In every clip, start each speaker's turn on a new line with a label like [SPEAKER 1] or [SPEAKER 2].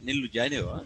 [SPEAKER 1] Nilu Janeva.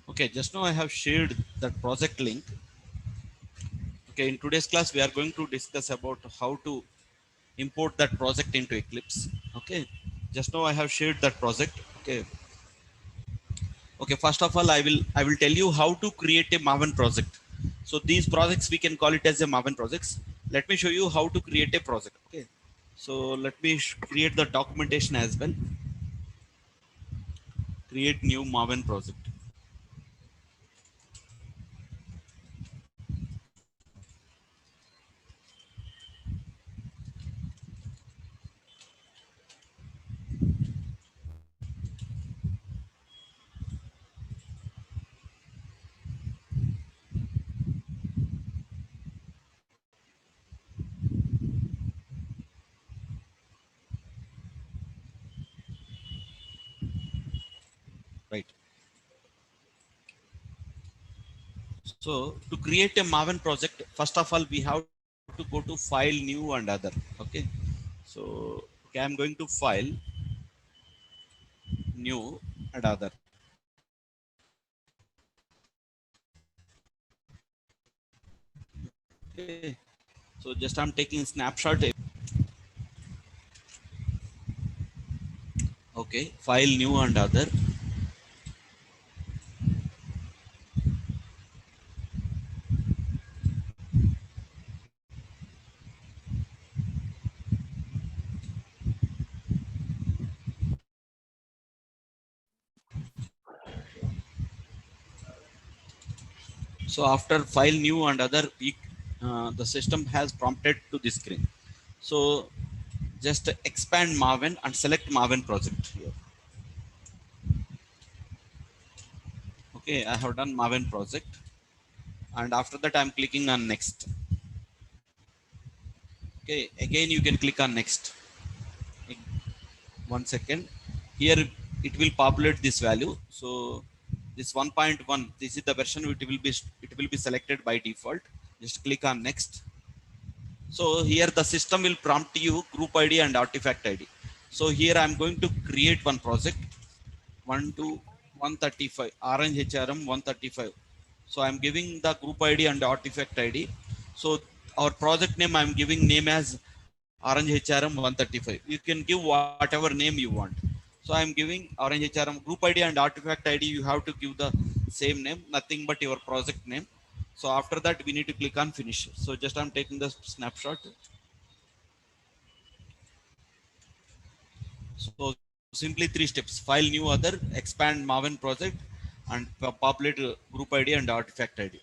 [SPEAKER 1] Okay, just now I have shared that project link. Okay, in today's class, we are going to discuss about how to import that project into Eclipse. Okay, just now I have shared that project. Okay, okay. First of all, I will tell you how to create a Maven project. So these projects we can call it as a Maven projects. Let me show you how to create a project. Okay, so let me create the documentation as well. Create new Maven project. Right. So to create a Maven project, first of all, we have to go to File, New, and Other. Okay. So okay, I'm going to File, New, and Other. Okay. So just I'm taking snapshot. Okay. File, New, and Other. So after File, New, and Other, the system has prompted to this screen. So just expand Maven and select Maven project here. Okay, I have done Maven project, and after that I'm clicking on next. Okay, again you can click on next. 1 second. Here it will populate this value. So this 1.1, this is the version. It will be selected by default. Just click on next. So here the system will prompt you group ID and artifact ID. So here I'm going to create one project, 1 to 135 orange HRM 135. So I'm giving the group ID and artifact ID. So our project name, I'm giving name as Orange HRM 135. You can give whatever name you want. So I'm giving Orange HRM group ID and artifact ID. You have to give the same name, nothing but your project name. So after that we need to click on finish. So just I'm taking the snapshot. So simply 3 steps: file new other, expand Maven project, and populate group ID and artifact ID.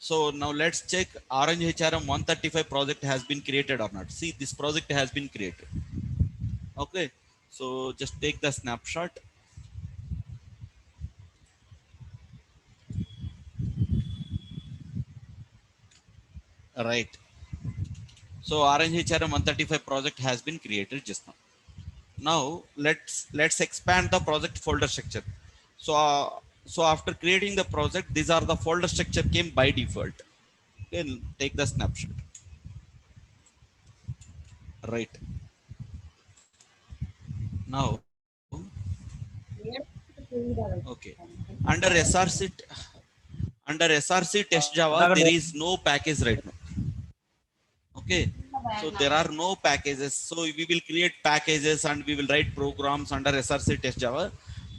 [SPEAKER 1] So now let's check Orange HRM 135 project has been created or not. See, this project has been created. Okay, so just take the snapshot. Right. So Orange HRM 135 project has been created just now. Now let's expand the project folder structure. So so after creating the project, these are the folder structure came by default. Okay, take the snapshot. Right. Now, okay, under src under src test java there is no package right now. Okay, so there are no packages, so we will create packages and we will write programs under src test java.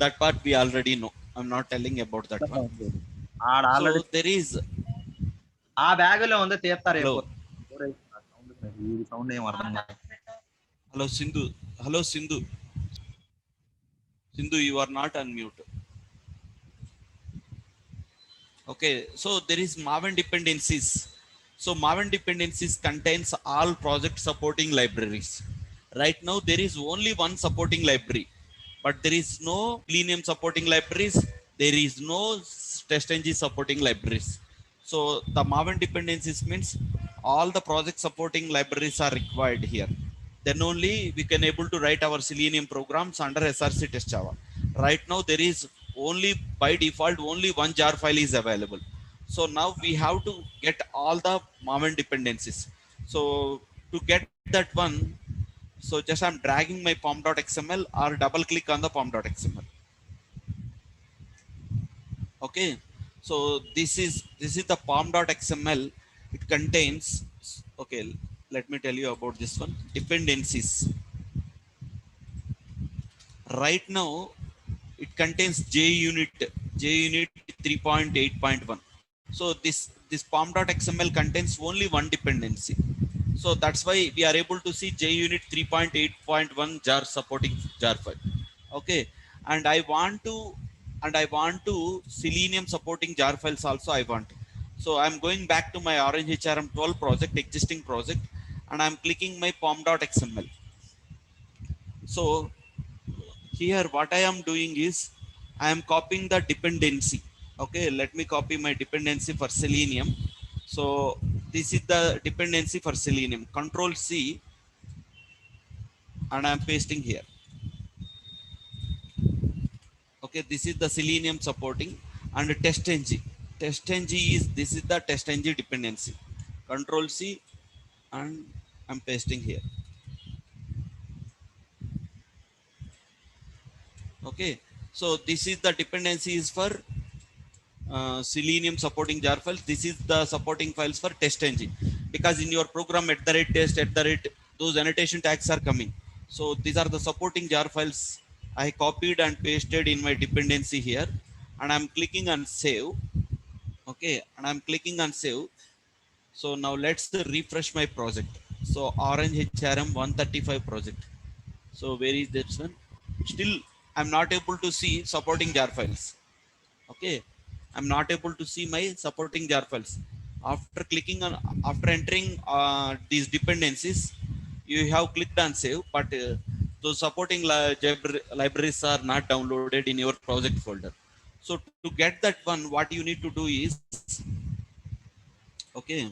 [SPEAKER 1] That part we already know. I'm not telling about that one.
[SPEAKER 2] ఆడ
[SPEAKER 1] So
[SPEAKER 2] already
[SPEAKER 1] there is,
[SPEAKER 2] ఆ bag లో ఉంది తీస్తారు
[SPEAKER 1] hello,
[SPEAKER 2] ఈ sound ఏం అర్థం కాదు.
[SPEAKER 1] hello Sindhu, hello Sindhu, Sindhu, you are not unmute. Okay, so there is Maven dependencies. So Maven dependencies contains all project supporting libraries. Right now there is only one supporting library, but there is no Selenium supporting libraries. There is no TestNG supporting libraries. So the Maven dependencies means all the project supporting libraries are required here. Then only we can able to write our Selenium programs under src test java. Right now there is only by default only one jar file is available. So now we have to get all the Maven dependencies. So to get that one, so just I'm dragging my pom.xml or double click on the pom.xml. Okay, so this is the pom.xml. It contains, okay, let me tell you about this one, dependencies. Right now it contains JUnit 3.8.1. So this pom.xml contains only one dependency. So that's why we are able to see JUnit 3.8.1 jar supporting jar file. Okay, and I want to Selenium supporting jar files also I want. So I'm going back to my Orange HRM 12 project, existing project, and I'm clicking my pom.xml. So here what I am doing is I am copying the dependency. Okay, let me copy my dependency for Selenium. So this is the dependency for Selenium. Control C, and I am pasting here. Okay, this is the Selenium supporting, and TestNG. TestNG is, this is the TestNG dependency. Control C, and I'm pasting here. Okay, so this is the dependency is for Selenium supporting jar files. This is the supporting files for TestNG, because in your program at the rate test at the rate those annotation tags are coming. So these are the supporting jar files I copied and pasted in my dependency here, and I'm clicking on save. Okay, and I'm clicking on save. So now let's refresh my project. So Orange HRM 135 project. So where is this one? Still I'm not able to see supporting jar files. Okay, I'm not able to see my supporting jar files. After clicking on, after entering these dependencies, you have clicked on save, but those supporting libraries are not downloaded in your project folder. So to get that one, what you need to do is, okay,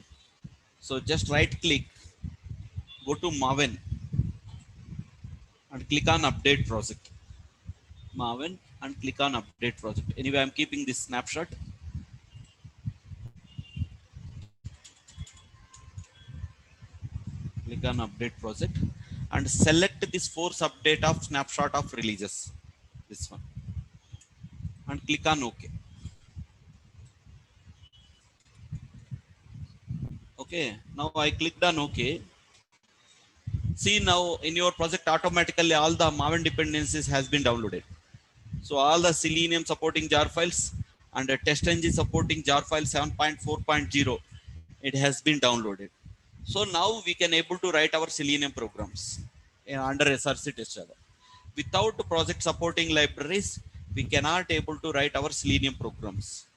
[SPEAKER 1] so just right click, go to Maven, and click on update project. Maven, and click on update project. Anyway, I'm keeping this snapshot. Click on update project and select this force update of snapshot of releases, this one, and click on OK. Okay, now I clicked on OK. See, now in your project automatically all the Maven dependencies has been downloaded. So all the Selenium supporting jar files and the TestNG supporting jar file 7.4.0, it has been downloaded. So now we can able to write our Selenium programs under SRC test Java. Without project supporting libraries, we cannot able to write our Selenium programs.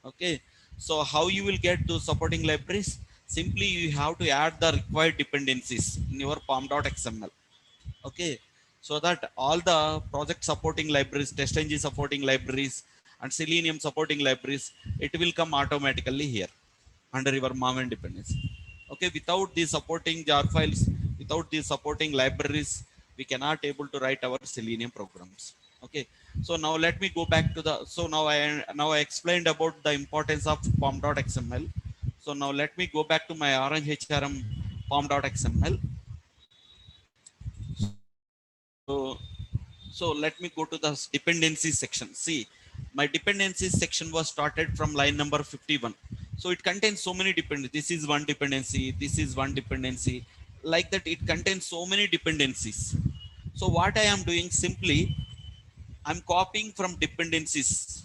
[SPEAKER 1] Okay, so how you will get to supporting libraries? Simply you have to add the required dependencies in your pom.xml. Okay, so that all the project supporting libraries, TestNG supporting libraries, and Selenium supporting libraries, it will come automatically here under your Maven dependency. Okay, without these supporting jar files, without these supporting libraries, we cannot able to write our Selenium programs. Okay, so now let me go back to the, so now I explained about the importance of pom.xml. So now let me go back to my Orange HRM pom.xml. So, so let me go to the dependencies section. See, my dependencies section was started from line number 51. So it contains so many dependencies. This is one dependency. This is one dependency. Like that, it contains so many dependencies. So what I am doing, simply, I'm copying from dependencies.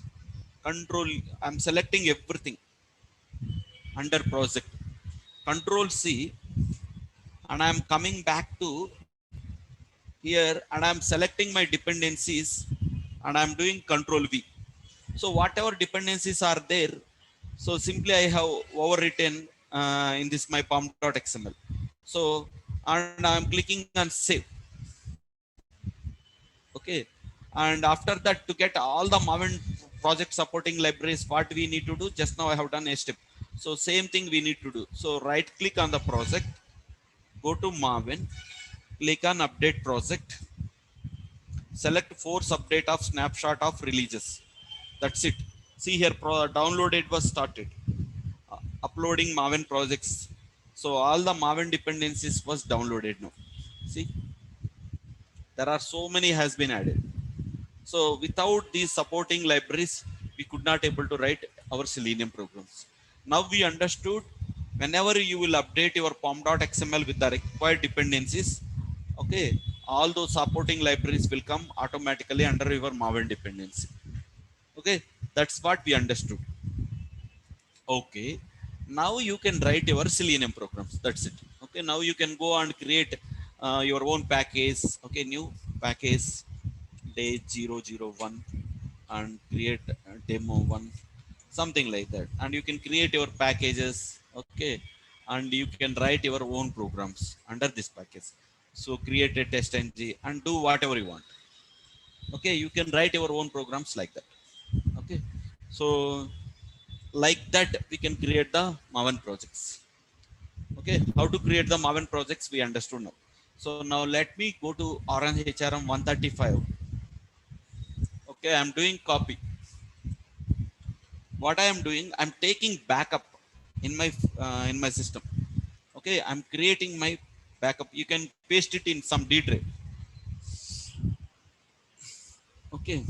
[SPEAKER 1] Control, I'm selecting everything under project. Control C, and I'm coming back to here, and I'm selecting my dependencies, and I'm doing Control V. So whatever dependencies are there, so simply I have overwritten in this my pom.xml. So, and I'm clicking on save. Okay, and after that, to get all the Maven project supporting libraries, what we need to do, just now I have done a step. So same thing we need to do. So right click on the project, go to Maven, click on update project, select force update of snapshot of releases. That's it. See here, downloaded was started. Uploading Maven projects. So all the Maven dependencies was downloaded now. See, there are so many has been added. So without these supporting libraries, we could not able to write our Selenium programs. Now we understood, whenever you will update your pom.xml with the required dependencies, okay, all those supporting libraries will come automatically under your Maven dependency. Okay, that's what we understood. Okay, now you can write your Selenium programs. That's it. Okay, now you can go and create your own package. Okay, new package day 001 and create demo one, something like that, and you can create your packages. Okay, and you can write your own programs under this package. So create a test ng and do whatever you want. Okay, you can write your own programs like that. Okay, so like that we can create the Maven projects. Okay, how to create the Maven projects we understood now. So now let me go to Orange HRM 135. Okay, I'm doing copy. What I am doing, I'm taking backup in my system. Okay, I'm creating my backup. You can paste it in some D drive. Okay,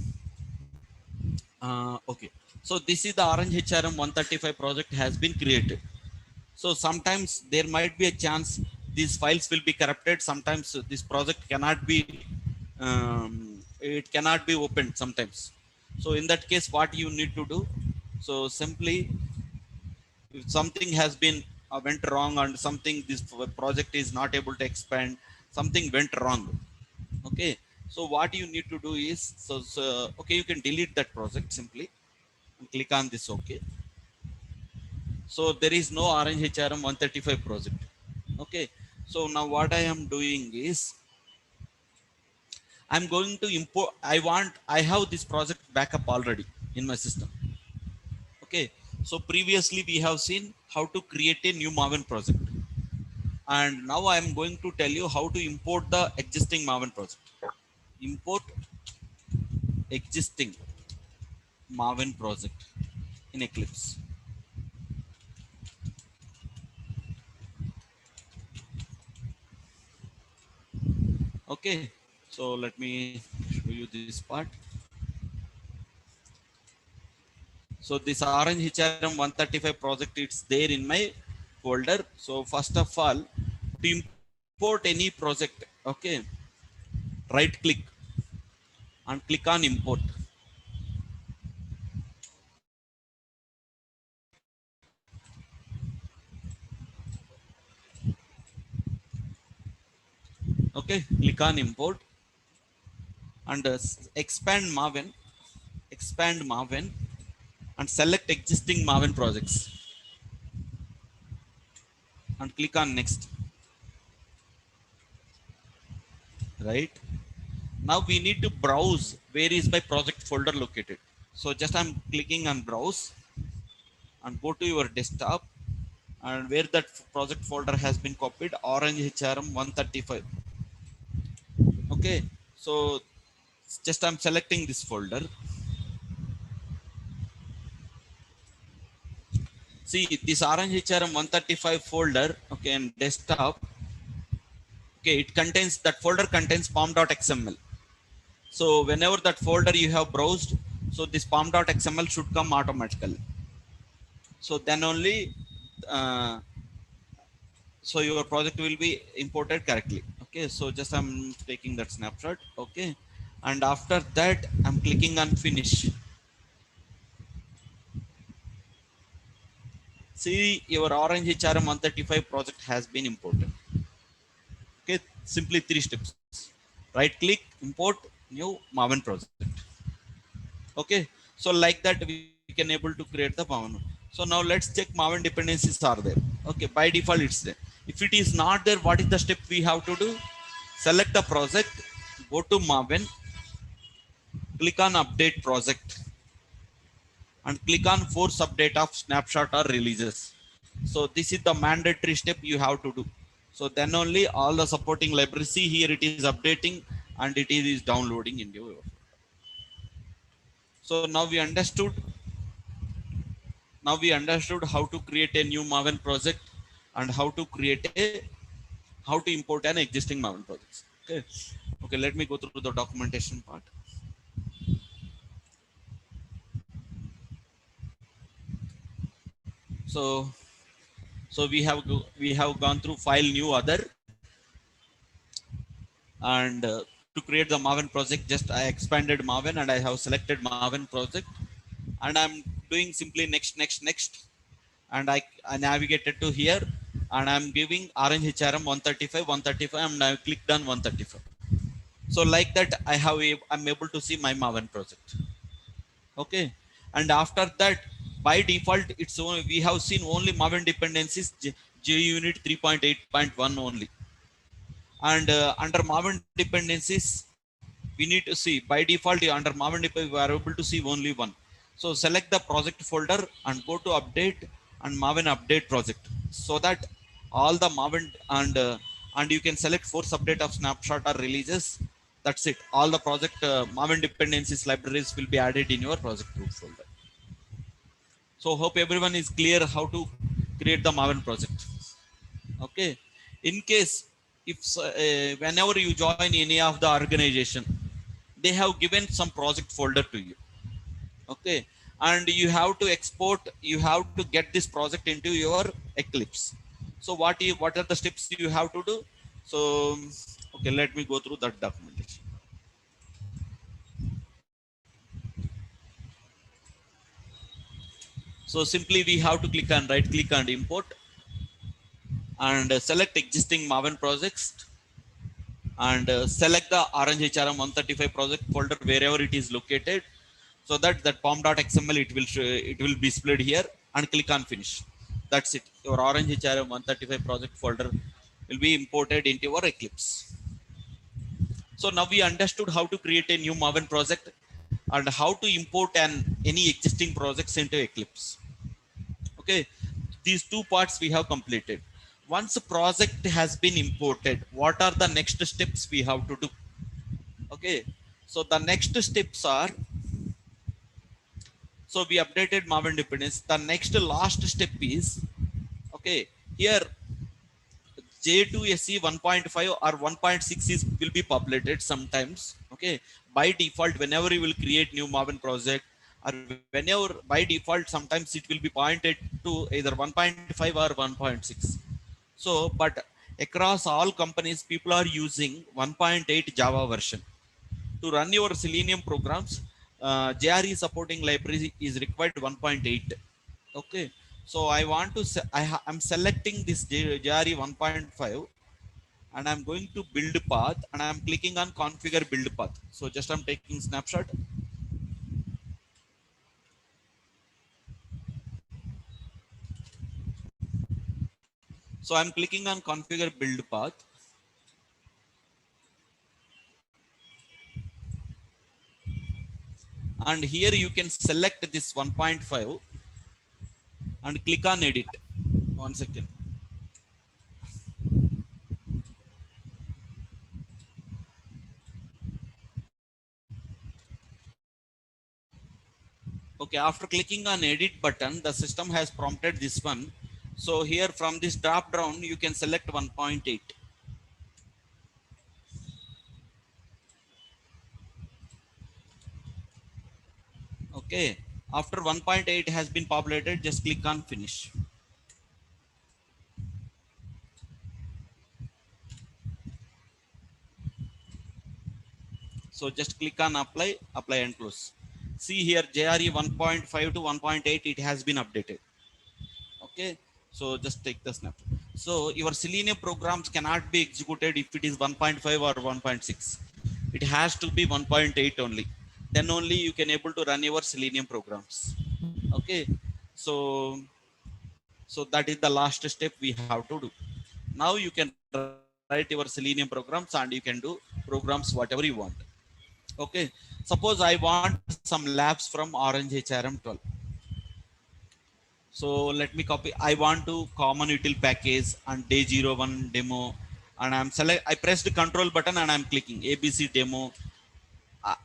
[SPEAKER 1] okay, so this is the Orange HRM 135 project has been created. So sometimes there might be a chance these files will be corrupted. Sometimes this project cannot be it cannot be opened sometimes. So in that case, what you need to do, so simply, if something has been went wrong and something, this project is not able to expand, something went wrong. Okay, so what you need to do is, so okay, you can delete that project simply and click on this. Okay, so there is no Orange HRM 135 project. Okay, so now what I am doing is, I'm going to import, I have this project backup already in my system. Okay, so previously we have seen how to create a new Maven project, and now I am going to tell you how to import the existing Maven project. Import existing Maven project in Eclipse. Okay, so let me show you this part. So this Orange HRM 135 project, it's there in my folder. So first of all, to import any project, okay, right click and click on import. Okay, click on import and expand Maven, expand Maven and select existing Maven projects and click on next. Right now we need to browse where is my project folder located. So just I'm clicking on browse and go to your desktop and where that project folder has been copied, Orange HRM 135. Okay, so just I'm selecting this folder. See this Orange HRM 135 folder, okay, and desktop. Okay, it contains, that folder contains pom.xml. So whenever that folder you have browsed, so this pom.xml should come automatically. So then only uh, so your project will be imported correctly. Okay, so just I'm taking that snapshot. Okay, and after that I'm clicking on finish. See your Orange HRM 135 project has been imported. Okay, simply 3 steps: right click, import new Maven project. Okay, so like that we can able to create the Maven. So now let's check Maven dependencies are there. Okay, by default it's there. If it is not there, what is the step we have to do? Select the project, go to Maven, click on update project and click on force update of snapshot or releases. So this is the mandatory step you have to do. So then only all the supporting libraries, see here it is updating and it is downloading into your. So now we understood how to create a new Maven project and how to create a, how to import an existing Maven project. Okay, okay, let me go through the documentation part. So we have gone through file new other, and to create the Maven project, just I expanded Maven and I have selected Maven project and I'm doing simply next, and I navigated to here and I'm giving Orange HRM 135 and I clicked on 135. So like that I'm able to see my Maven project. Okay, and after that by default it's only, we have seen only Maven dependencies JUnit 3.8.1 only, and under Maven dependencies we need to see by default under Maven dependencies we are able to see only one. So select the project folder and go to update and Maven update project, so that all the Maven and you can select force update of snapshot or releases. That's it, all the project Maven dependencies libraries will be added in your project group folder. So hope everyone is clear how to create the Maven project. Okay, in case if whenever you join any of the organization, they have given some project folder to you. Okay, and you have to export, you have to get this project into your Eclipse. So what are the steps you have to do? So okay, let me go through that documentation. So simply we have to click on right click and import and select existing Maven projects and select the Orange HRM 135 project folder wherever it is located, so that that pom.xml it will be displayed here, and click on finish. That's it, your Orange HRM 135 project folder will be imported into your Eclipse. So now we understood how to create a new Maven project and how to import any existing projects into Eclipse. Okay, these 2 parts we have completed. Once a project has been imported, what are the next steps we have to do? Okay, so the next steps are, so we updated Maven dependence. The next last step is, okay, here J2SE 1.5 or 1.6 is will be populated sometimes. Okay, by default whenever you will create new Maven project, or whenever by default sometimes it will be pointed to either 1.5 or 1.6. So but across all companies people are using 1.8 Java version to run your Selenium programs. JRE supporting library is required 1.8. Okay, so I want to I'm selecting this JRE 1.5 and I'm going to build path, and I'm clicking on configure build path. So just I'm taking snapshot. So I'm clicking on configure build path. And here you can select this 1.5 and click on edit. One second. Okay, after clicking on edit button, the system has prompted this one. So here from this drop down, you can select 1.8. Okay, after 1.8 has been populated, just click on finish. So just click on apply, apply and close. See here JRE 1.5 to 1.8, it has been updated. Okay, so just take the snap. So your Selenium programs cannot be executed if it is 1.5 or 1.6. It has to be 1.8 only. Then only you can able to run your Selenium programs. Okay, so that is the last step we have to do. Now you can write your Selenium programs and you can do programs whatever you want. Okay, suppose I want some labs from Orange HRM 12. So let me copy. I want to common util package and day 01 demo, and I press the control button and I'm clicking ABC demo.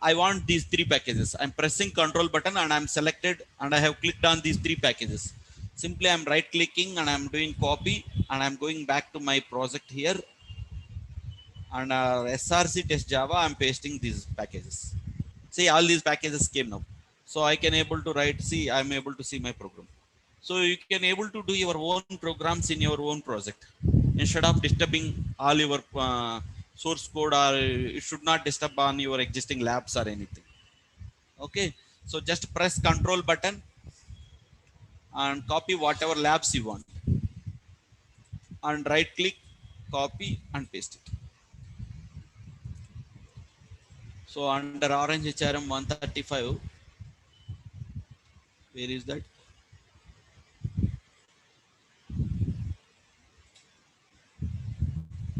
[SPEAKER 1] I want these three packages. I'm pressing control button and I'm selected and I have clicked on these three packages. Simply I'm right clicking and I'm doing copy and I'm going back to my project here, and SRC test Java, I'm pasting these packages. See, all these packages came now. So I can able to write, see, I'm able to see my program. So you can able to do your own programs in your own project instead of disturbing all your source code, or it should not disturb on your existing labs or anything. Okay. So just press control button and copy whatever labs you want, and right click, copy and paste it. So under Orange HRM 135, where is that?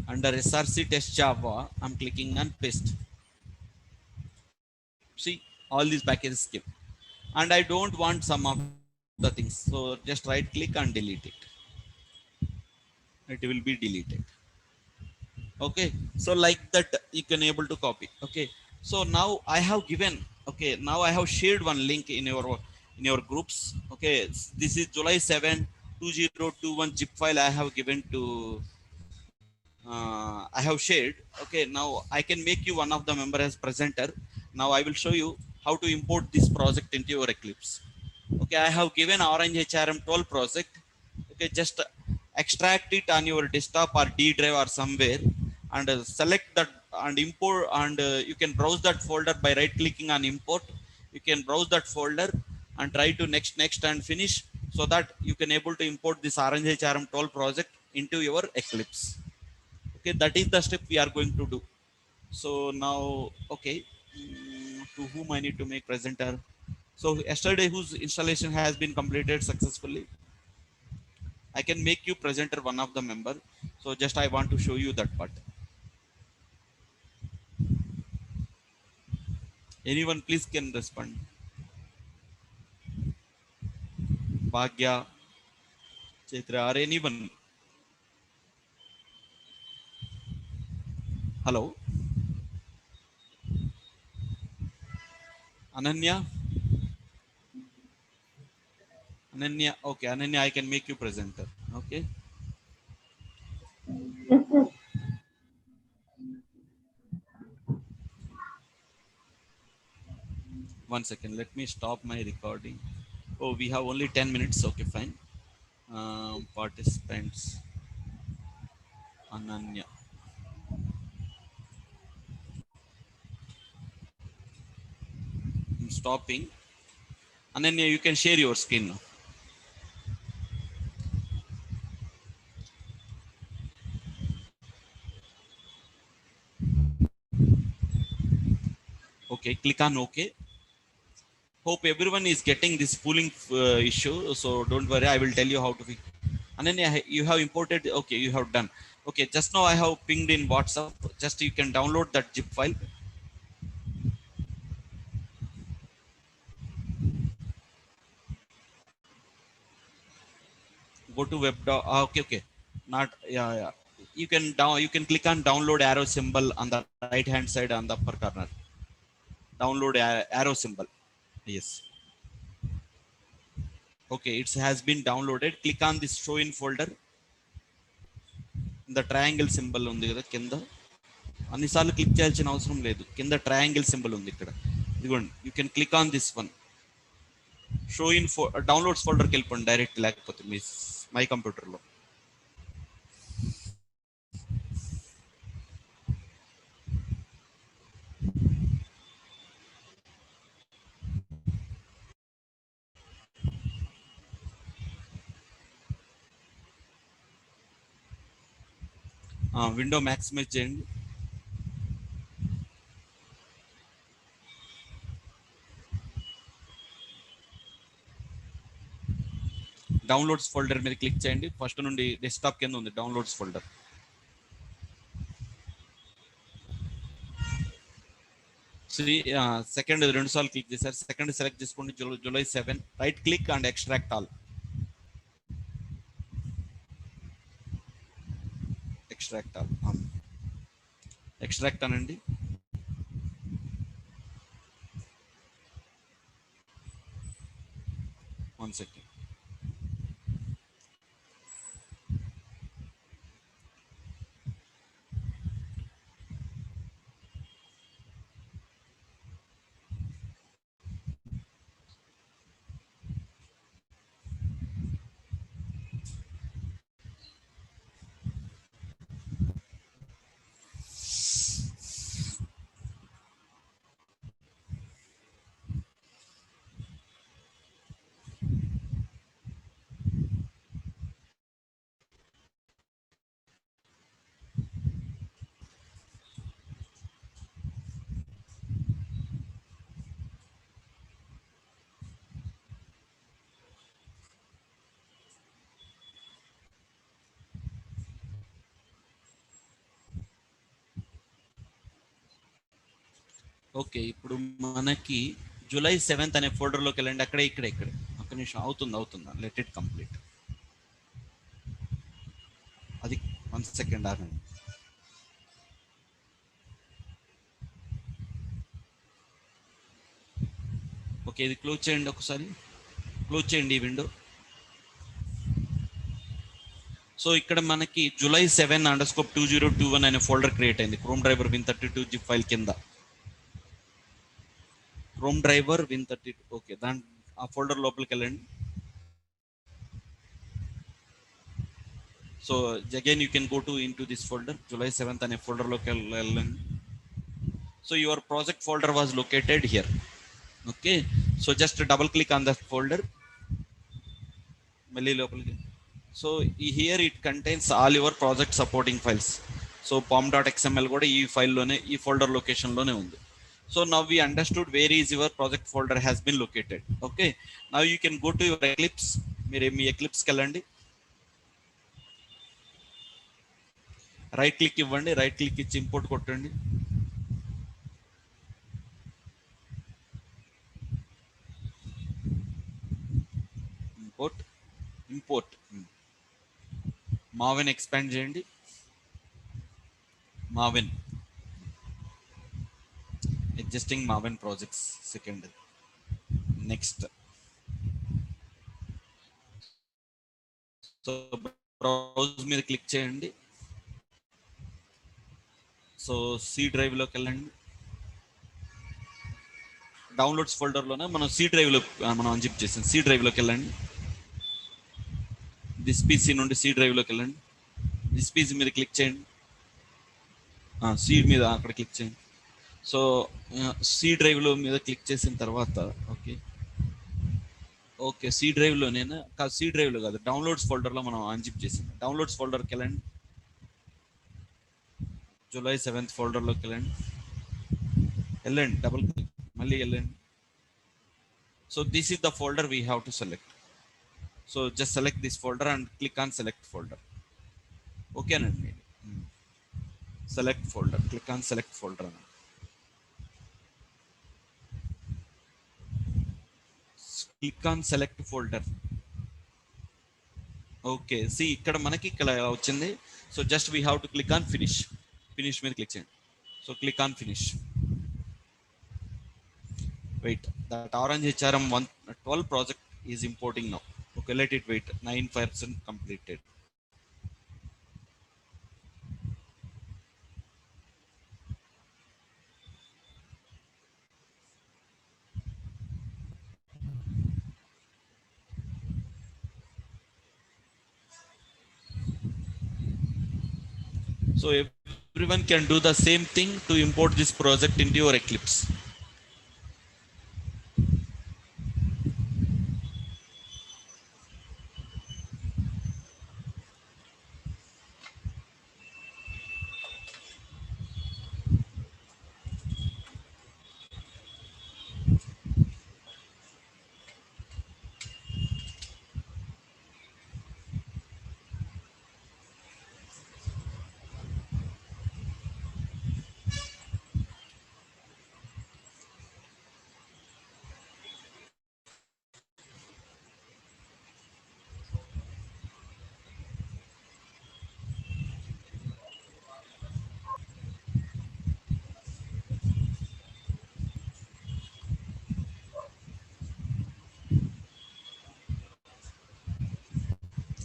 [SPEAKER 1] Under SRC test Java, I'm clicking on paste. See, all these packages skip. And I don't want some of the things. So just right click and delete it. It will be deleted. Okay. So like that you can able to copy. Okay. So now I have given, okay, now I have shared one link in your groups. Okay. This is July 7, 2021 zip file I have given to I have shared. Okay, now I can make you one of the member as presenter. Now I will show you how to import this project into your Eclipse. Okay, I have given Orange HRM 12 project. Okay, just extract it on your desktop or D drive or somewhere, and select that and import, and you can browse that folder by right clicking on import. You can browse that folder and try to next and finish, so that you can able to import this Orange HRM 12 project into your Eclipse. Okay, that is the step we are going to do. So now, okay, to whom I need to make presenter? So yesterday whose installation has been completed successfully, I can make you presenter, one of the member. So just I want to show you that part. Anyone please can respond. Bhagya, Chaitra, or anyone. Hello, Ananya. Ananya, okay, Ananya, I can make you presenter. Okay,
[SPEAKER 3] Yes, sir.
[SPEAKER 1] one second, let me stop my recording. Oh, we have only 10 minutes. Okay, fine. Participants, Ananya. I'm stopping. Ananya, you can share your screen now. Okay, click on OK. Hope everyone is getting this pooling issue, so don't worry, I will tell you how to fix. And then you have imported, okay, you have done. Okay, just now I have pinged in WhatsApp, just you can download that zip file. Go to okay, not, yeah, you can you can click on download arrow symbol on the right hand side on the upper corner. Download arrow symbol. Yes. Okay, it has been downloaded. Click on this show in folder. The triangle symbol ఉంది కదా కింద, అన్నిసార్లు click చేయాల్సిన అవసరం లేదు. కింద triangle symbol ఉంది ఇక్కడ, ఇదిగోండి. You can click on this one. Show in downloads ఫోల్డర్కి వెళ్ళిపోండి డైరెక్ట్, లేకపోతే మీ మై కంప్యూటర్లో. విండో మ్యాక్సిమైజ్ చేయండి. డౌన్లోడ్స్ ఫోల్డర్ మీద క్లిక్ చేయండి. ఫస్ట్ నుండి డెస్క్టాప్ కింద ఉంది డౌన్లోడ్స్ ఫోల్డర్. సెకండ్ 2 సార్లు క్లిక్ చేశారు. సెకండ్ సెలెక్ట్ చేసుకోండి, July 7. Right click and extract all. Extract all, extract అనండి. One second. ఓకే, ఇప్పుడు మనకి జూలై 7 అనే ఫోల్డర్లోకి వెళ్ళండి. అక్కడే ఇక్కడ ఒక్క నిమిషం, అవుతుందా, లెట్ ఇట్ కంప్లీట్. అది 1 సెకండ్ ఆగండి. ఓకే, ఇది క్లోజ్ చేయండి, ఒకసారి క్లోజ్ చేయండి ఈ విండో. సో ఇక్కడ మనకి జూలై 7_2021 అనే ఫోల్డర్ క్రియేట్ అయింది Chrome driver Win32 zip file కింద. Chrome driver Win32. ఓకే, దాని ఆ ఫోల్డర్ లోపలికి వెళ్ళండి. So again you can go to into this folder, July 7 అనే ఫోల్డర్లోకి వెళ్ళండి. So your project folder was located here. Okay, so just double click on the folder, మళ్ళీ లోపలికి. So here it contains all your project supporting files. So pom.xml కూడా ఈ ఫైల్లోనే, ఈ folder లొకేషన్లోనే ఉంది. So now we understood where is your project folder has been located. Okay, now you can go to your Eclipse. మీరు మీ Eclipse కి వెళ్ళండి, right click ఇవ్వండి, right click ఇచ్చి import కొట్టండి. ఇంపోర్ట్ మావెన్ ఎక్స్పాండ్ చేయండి. Maven existing Maven projects, second. Next, so browse మీద click చేయండి. So C డ్రైవ్లోకి వెళ్ళండి. డౌన్లోడ్స్ ఫోల్డర్లోనే మనం సి డ్రైవ్లో మనం అన్జిప్ చేసాం. సి డ్రైవ్లోకి వెళ్ళండి. దిస్ పీసీ నుండి సి డ్రైవ్లోకి వెళ్ళండి. దిస్ పీసీ మీద క్లిక్ చేయండి. సి మీద అక్కడ క్లిక్ చేయండి. సో సి డ్రైవ్లో మీద క్లిక్ చేసిన తర్వాత ఓకే సి డ్రైవ్లో నేను కాదు, సి డ్రైవ్లో కాదు, డౌన్లోడ్స్ ఫోల్డర్లో మనం అన్జిప్ చేసింది. డౌన్లోడ్స్ ఫోల్డర్కి వెళ్ళండి, జూలై 7 ఫోల్డర్లోకి వెళ్ళండి, డబుల్ క్లిక్. మళ్ళీ వెళ్ళండి. So this is the folder we have to select. So just select this folder and click on select folder. Okay అండి. Select folder, click on select folder. Click on select folder. Okay, see ఇక్కడ మనకి ఇక్కడ వచ్చింది. So just we have to click on finish. Finish మీద click చేయండి. So click on finish. Wait, that orange HRM 112 project is importing now. Okay, let it wait. 9% completed. So everyone can do the same thing to import this project into your Eclipse.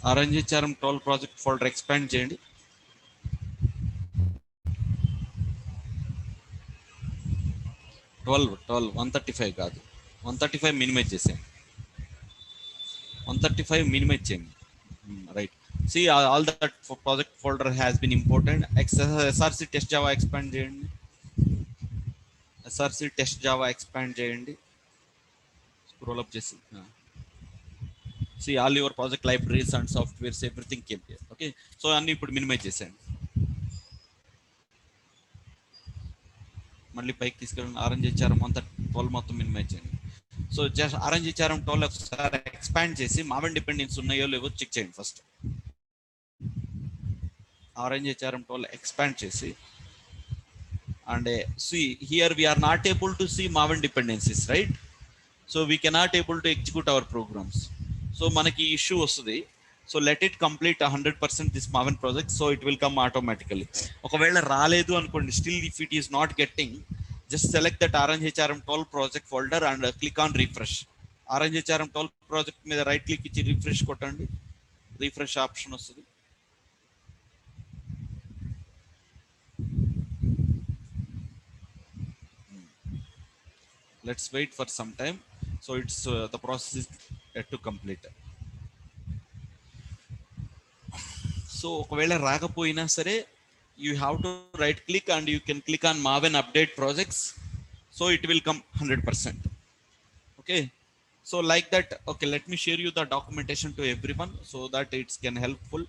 [SPEAKER 1] Orange HRM 12 project folder expand చేయండి. Twelve 135 కాదు, 135 minimize చేసేయండి. 135 minimize చేయండి. Right, see all that project folder has been imported. SRC test Java expand చేయండి. SRC test Java expand చేయండి. Scroll up చేసి see all your project libraries and softwares, everything came here. Okay, so అన్ని ఇప్పుడు minimise చేసేయండి. మళ్ళీ పైకి తీసుకెళ్ళండి. Orange HRM 12 మొత్తం మినిమైజ్ చేయండి. సో జస్ట్ ఆరెంజ్ హెచ్ఆర్ఎం 12 ఒకసారి ఎక్స్పాండ్ చేసి మావెన్ డిపెండెన్స్ ఉన్నాయో లేవో చెక్ చేయండి. ఫస్ట్ ఆరెంజ్ హెచ్ఆర్ఎం 12 ఎక్స్పాండ్ చేసి, and see here we are not able to see maven dependencies, right? So we cannot able to execute our programs. So manaki issue వస్తుంది. So let it complete 100% this Maven project, so it will come automatically. ఒకవేళ రాలేదు అనుకోండి, still if it is not getting, just select that orange HRM 12 project folder and click on refresh. Orange HRM 12 project మీద right click ఇచ్చి refresh కొట్టండి. Refresh option వస్తుంది. Let's wait for some time. So it's the process is yet to complete. So ఒకవేళ రాకపోయినా సరే, you have to right click and you can click on Maven update projects, so it will come 100%. Okay, so like that. Okay, let me share you the documentation to everyone so that it can helpful.